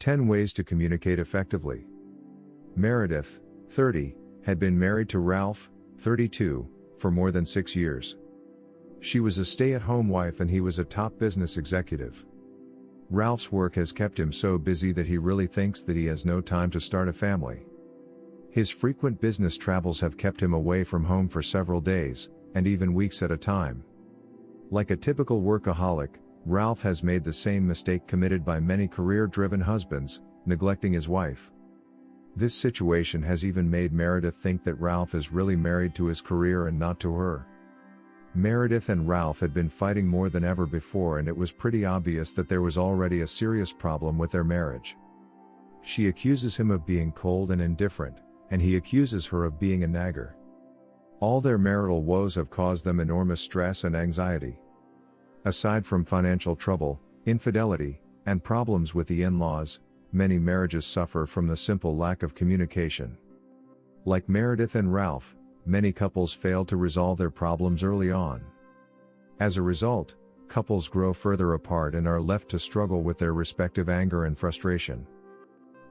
10 Ways to Communicate Effectively. Meredith, 30, had been married to Ralph, 32, for more than 6 years. She was a stay-at-home wife and he was a top business executive. Ralph's work has kept him so busy that he really thinks that he has no time to start a family. His frequent business travels have kept him away from home for several days, and even weeks at a time. Like a typical workaholic, Ralph has made the same mistake committed by many career-driven husbands, neglecting his wife. This situation has even made Meredith think that Ralph is really married to his career and not to her. Meredith and Ralph had been fighting more than ever before, and it was pretty obvious that there was already a serious problem with their marriage. She accuses him of being cold and indifferent, and he accuses her of being a nagger. All their marital woes have caused them enormous stress and anxiety. Aside from financial trouble, infidelity, and problems with the in-laws, many marriages suffer from the simple lack of communication. Like Meredith and Ralph, many couples fail to resolve their problems early on. As a result, couples grow further apart and are left to struggle with their respective anger and frustration.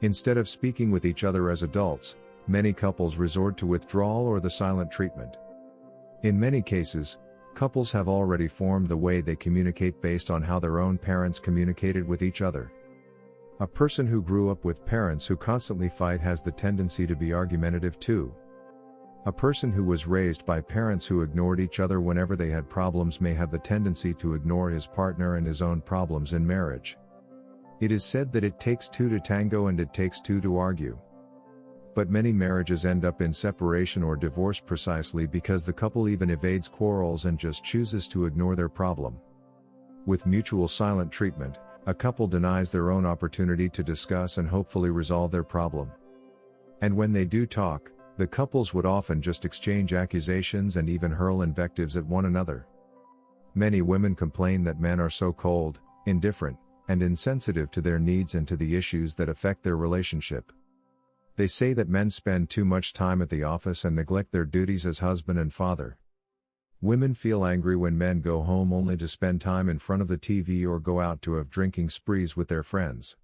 Instead of speaking with each other as adults, many couples resort to withdrawal or the silent treatment. In many cases, couples have already formed the way they communicate based on how their own parents communicated with each other. A person who grew up with parents who constantly fight has the tendency to be argumentative too. A person who was raised by parents who ignored each other whenever they had problems may have the tendency to ignore his partner and his own problems in marriage. It is said that it takes two to tango and it takes two to argue. But many marriages end up in separation or divorce precisely because the couple even evades quarrels and just chooses to ignore their problem. With mutual silent treatment, a couple denies their own opportunity to discuss and hopefully resolve their problem. And when they do talk, the couples would often just exchange accusations and even hurl invectives at one another. Many women complain that men are so cold, indifferent, and insensitive to their needs and to the issues that affect their relationship. They say that men spend too much time at the office and neglect their duties as husband and father. Women feel angry when men go home only to spend time in front of the TV or go out to have drinking sprees with their friends.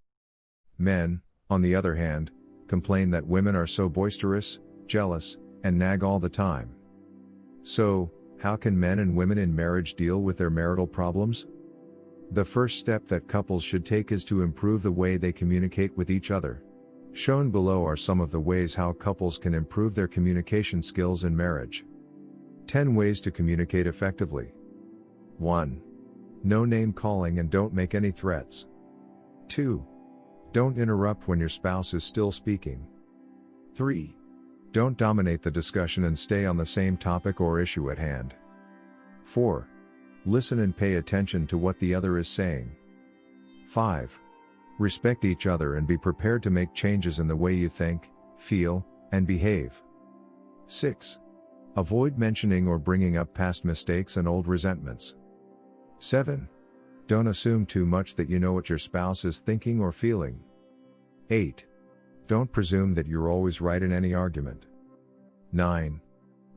Men, on the other hand, complain that women are so boisterous, jealous, and nag all the time. So, how can men and women in marriage deal with their marital problems? The first step that couples should take is to improve the way they communicate with each other. Shown below are some of the ways how couples can improve their communication skills in marriage. 10 Ways to Communicate Effectively. 1. No name calling and don't make any threats. 2. Don't interrupt when your spouse is still speaking. 3. Don't dominate the discussion and stay on the same topic or issue at hand. 4. Listen and pay attention to what the other is saying. 5. Respect each other and be prepared to make changes in the way you think, feel, and behave. 6. Avoid mentioning or bringing up past mistakes and old resentments. 7. Don't assume too much that you know what your spouse is thinking or feeling. 8. Don't presume that you're always right in any argument. 9.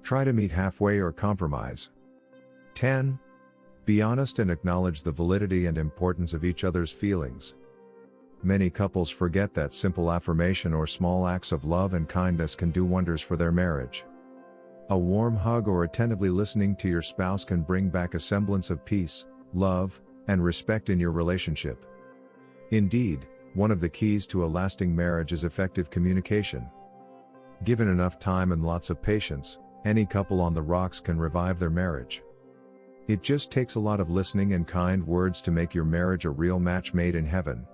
Try to meet halfway or compromise. 10. Be honest and acknowledge the validity and importance of each other's feelings. Many couples forget that simple affirmation or small acts of love and kindness can do wonders for their marriage. A warm hug or attentively listening to your spouse can bring back a semblance of peace, love, and respect in your relationship. Indeed, one of the keys to a lasting marriage is effective communication. Given enough time and lots of patience, any couple on the rocks can revive their marriage. It just takes a lot of listening and kind words to make your marriage a real match made in heaven.